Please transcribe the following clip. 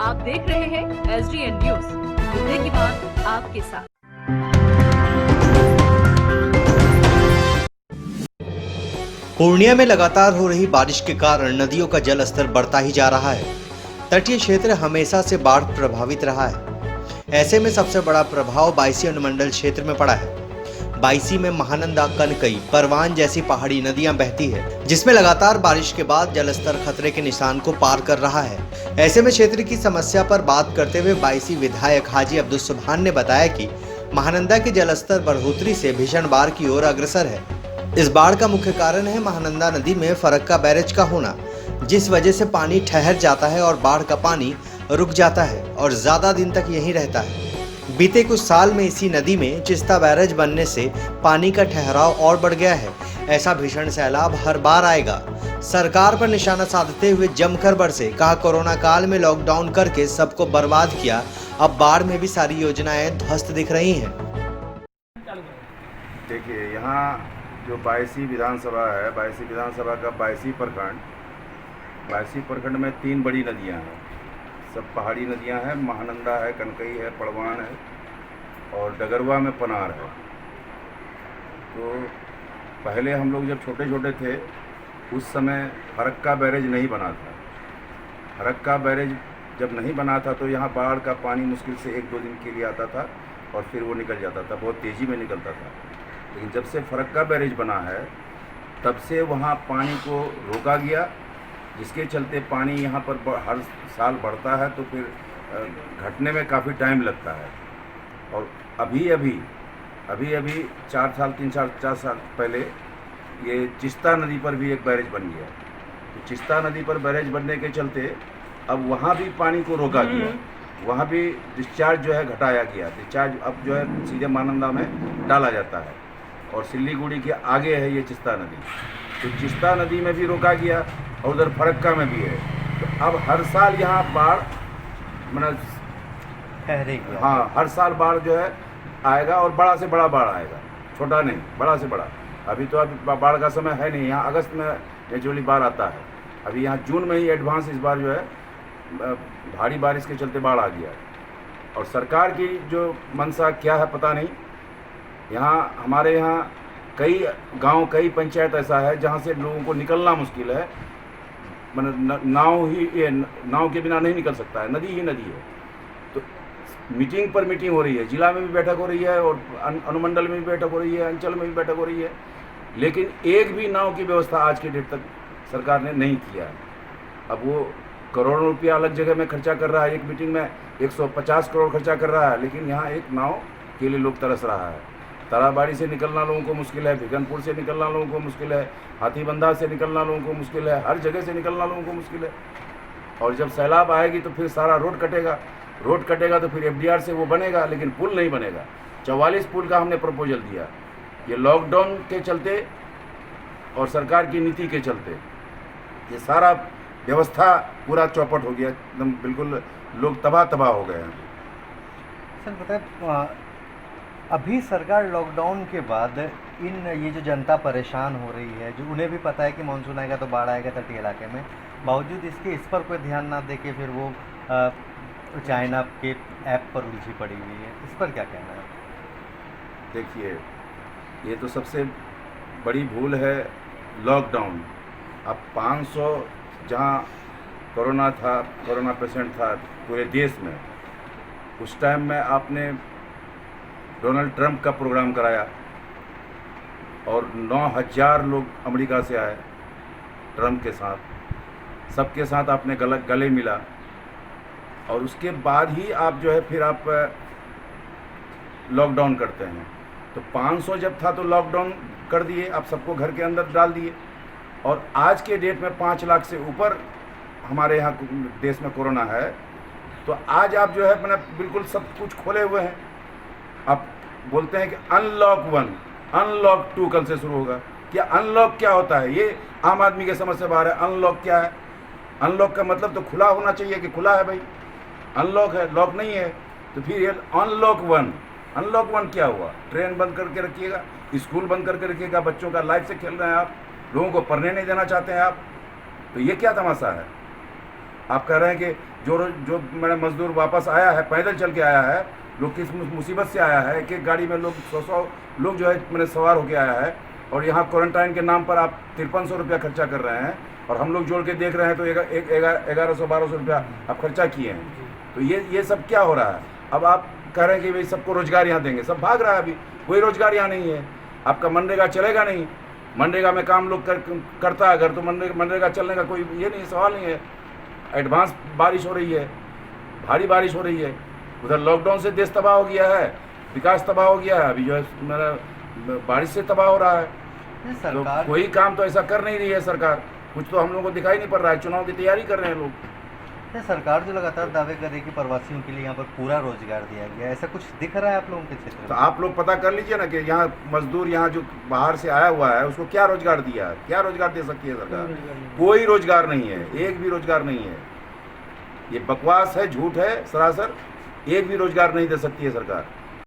आप देख रहे हैं SDN न्यूज, मुद्दे की बात आपके साथ। पूर्णिया में लगातार हो रही बारिश के कारण नदियों का जल स्तर बढ़ता ही जा रहा है। तटीय क्षेत्र हमेशा से बाढ़ प्रभावित रहा है। ऐसे में सबसे बड़ा प्रभाव बायसी अनुमंडल क्षेत्र में पड़ा है। बायसी में महानंदा, कनकई, परवान जैसी पहाड़ी नदियां बहती है, जिसमें लगातार बारिश के बाद जलस्तर खतरे के निशान को पार कर रहा है। ऐसे में क्षेत्र की समस्या पर बात करते हुए बायसी विधायक हाजी अब्दुल सुभान ने बताया कि महानंदा के जलस्तर बढ़ोतरी से भीषण बाढ़ की ओर अग्रसर है। इस बाढ़ का मुख्य कारण है महानंदा नदी में फरक्का बैरेज का होना, जिस वजह से पानी ठहर जाता है और बाढ़ का पानी रुक जाता है और ज्यादा दिन तक यहीं रहता है। बीते कुछ साल में इसी नदी में चिस्ता बैरेज बनने से पानी का ठहराव और बढ़ गया है। ऐसा भीषण सैलाब हर बार आएगा। सरकार पर निशाना साधते हुए जमकर बरसे, कहा कोरोना काल में लॉकडाउन करके सबको बर्बाद किया, अब बाढ़ में भी सारी योजनाएं ध्वस्त दिख रही हैं। देखिए, यहाँ जो बायसी विधानसभा है, बायसी विधानसभा का बायसी प्रखंड में 3 बड़ी नदियाँ हैं। सब पहाड़ी नदियाँ हैं। महानंदा है, कनकई है, पड़वान है और डगरवा में पनार है। तो पहले हम लोग जब छोटे छोटे थे उस समय फरक्का बैरेज नहीं बना था। फरक्का बैरेज जब नहीं बना था तो यहाँ बाढ़ का पानी मुश्किल से 1-2 दिन के लिए आता था और फिर वो निकल जाता था, बहुत तेज़ी में निकलता था। लेकिन जब से फरक्का बैरेज बना है तब से वहाँ पानी को रोका गया, जिसके चलते पानी यहाँ पर हर साल बढ़ता है तो फिर घटने में काफ़ी टाइम लगता है। और अभी 4 साल पहले ये चिस्ता नदी पर भी एक बैरेज बन गया। तो चिस्ता नदी पर बैरेज बनने के चलते अब वहाँ भी पानी को रोका गया, वहाँ भी डिस्चार्ज जो है घटाया गया। डिस्चार्ज अब जो है सीधे महानंदा में डाला जाता है और सिल्लीगुड़ी के आगे है ये चिस्ता नदी। तो चिस्ता नदी में भी रोका गया और उधर फरक्का में भी है। तो अब हर साल यहाँ बाढ़ ठहरेगी। हाँ, हर साल बाढ़ जो है आएगा और बड़ा से बड़ा बाढ़ आएगा, छोटा नहीं, बड़ा से बड़ा। अभी बाढ़ का समय है नहीं, यहाँ अगस्त में नेचुरली बाढ़ आता है। अभी यहाँ जून में ही एडवांस इस बार जो है भारी बारिश के चलते बाढ़ आ गया। और सरकार की जो मंशा क्या है पता नहीं। यहाँ हमारे यहाँ कई गांव, कई पंचायत ऐसा है जहाँ से लोगों को निकलना मुश्किल है। नाव के बिना नहीं निकल सकता है, नदी ही नदी है। तो मीटिंग पर मीटिंग हो रही है, जिला में भी बैठक हो रही है और अनुमंडल में भी बैठक हो रही है, अंचल में भी बैठक हो रही है, लेकिन एक भी नाव की व्यवस्था आज के डेट तक सरकार ने नहीं किया है। अब वो करोड़ों रुपया अलग जगह में खर्चा कर रहा है, एक मीटिंग में 150 करोड़ खर्चा कर रहा है, लेकिन यहाँ एक नाव के लिए लोग तरस रहा है। ताराबाड़ी से निकलना लोगों को मुश्किल है, भिगनपुर से निकलना लोगों को मुश्किल है, हाथीबंधा से निकलना लोगों को मुश्किल है, हर जगह से निकलना लोगों को मुश्किल है। और जब सैलाब आएगी तो फिर सारा रोड कटेगा तो फिर FDR से वो बनेगा, लेकिन पुल नहीं बनेगा। 44 पुल का हमने प्रपोजल दिया। ये लॉकडाउन के चलते और सरकार की नीति के चलते ये सारा व्यवस्था पूरा चौपट हो गया, एकदम बिल्कुल लोग तबाह हो गए हैं। सर बताए, अभी सरकार लॉकडाउन के बाद ये जो जनता परेशान हो रही है, जो उन्हें भी पता है कि मानसून आएगा तो बाढ़ आएगा तटीय इलाके में, बावजूद इसके इस पर कोई ध्यान ना दे के फिर वो चाइना के ऐप पर उलझी पड़ी हुई है, इस पर क्या कहना है? देखिए, ये तो सबसे बड़ी भूल है लॉकडाउन। अब 500 जहाँ कोरोना पेशेंट था पूरे देश में, उस टाइम में आपने डोनाल्ड ट्रंप का प्रोग्राम कराया और 9000 लोग अमेरिका से आए ट्रंप के साथ, सबके साथ आपने गले मिला और उसके बाद ही आप जो है फिर आप लॉकडाउन करते हैं। तो 500 जब था तो लॉकडाउन कर दिए, आप सबको घर के अंदर डाल दिए और आज के डेट में 5 लाख से ऊपर हमारे यहाँ देश में कोरोना है। तो आज आप जो है अपना बिल्कुल सब कुछ खोले हुए हैं। आप बोलते हैं कि अनलॉक 1, अनलॉक 2 कल से शुरू होगा। क्या अनलॉक क्या होता है, ये आम आदमी के समझ से बाहर है। अनलॉक क्या है? अनलॉक का मतलब तो खुला होना चाहिए कि खुला है भाई, अनलॉक है, लॉक नहीं है। तो फिर ये अनलॉक 1 क्या हुआ? ट्रेन बंद करके रखिएगा, स्कूल बंद करके रखिएगा, बच्चों का लाइफ से खेल रहे हैं आप, लोगों को पढ़ने नहीं देना चाहते हैं आप। तो ये क्या तमाशा है? आप कह रहे हैं कि जो मेरा मजदूर वापस आया है, पैदल चल के आया है, लोग किस मुसीबत से आया है, एक एक गाड़ी में लोग 100 लोग जो है मैंने सवार होके आया है, और यहाँ क्वारंटाइन के नाम पर आप 5300 रुपया खर्चा कर रहे हैं, और हम लोग जोड़ के देख रहे हैं तो 1100-1200 रुपया आप खर्चा किए हैं। तो ये सब क्या हो रहा है? अब आप कह रहे हैं कि भाई सबको रोजगार यहाँ देंगे, सब भाग रहा है, अभी कोई रोजगार यहाँ नहीं है। आपका मनरेगा चलेगा नहीं, मनरेगा में काम लोग करता है अगर, तो मनरेगा चलने का कोई ये नहीं, सवाल नहीं है। एडवांस बारिश हो रही है, भारी बारिश हो रही है, उधर लॉकडाउन से देश तबाह हो गया है, विकास तबाह हो गया है, अभी जो है मेरा बारिश से तबाह हो रहा है। नहीं, तो सरकार कोई काम तो ऐसा कर नहीं रही है सरकार, कुछ तो हम लोगों को दिखाई नहीं पड़ रहा है। चुनाव की तैयारी कर रहे हैं लोग। नहीं, सरकार जो लगातार दावे कर रही है कि प्रवासियों के लिए यहाँ पर पूरा रोजगार दिया गया, ऐसा कुछ दिख रहा है आप लोगों के क्षेत्र तो में? आप लोग पता कर लीजिए ना कि यहाँ मजदूर यहाँ जो बाहर से आया हुआ है उसको क्या रोजगार दिया है, क्या रोजगार दे सकती है सरकार? कोई रोजगार नहीं है, एक भी रोजगार नहीं है। ये बकवास है, झूठ है सरासर, एक भी रोजगार नहीं दे सकती है सरकार।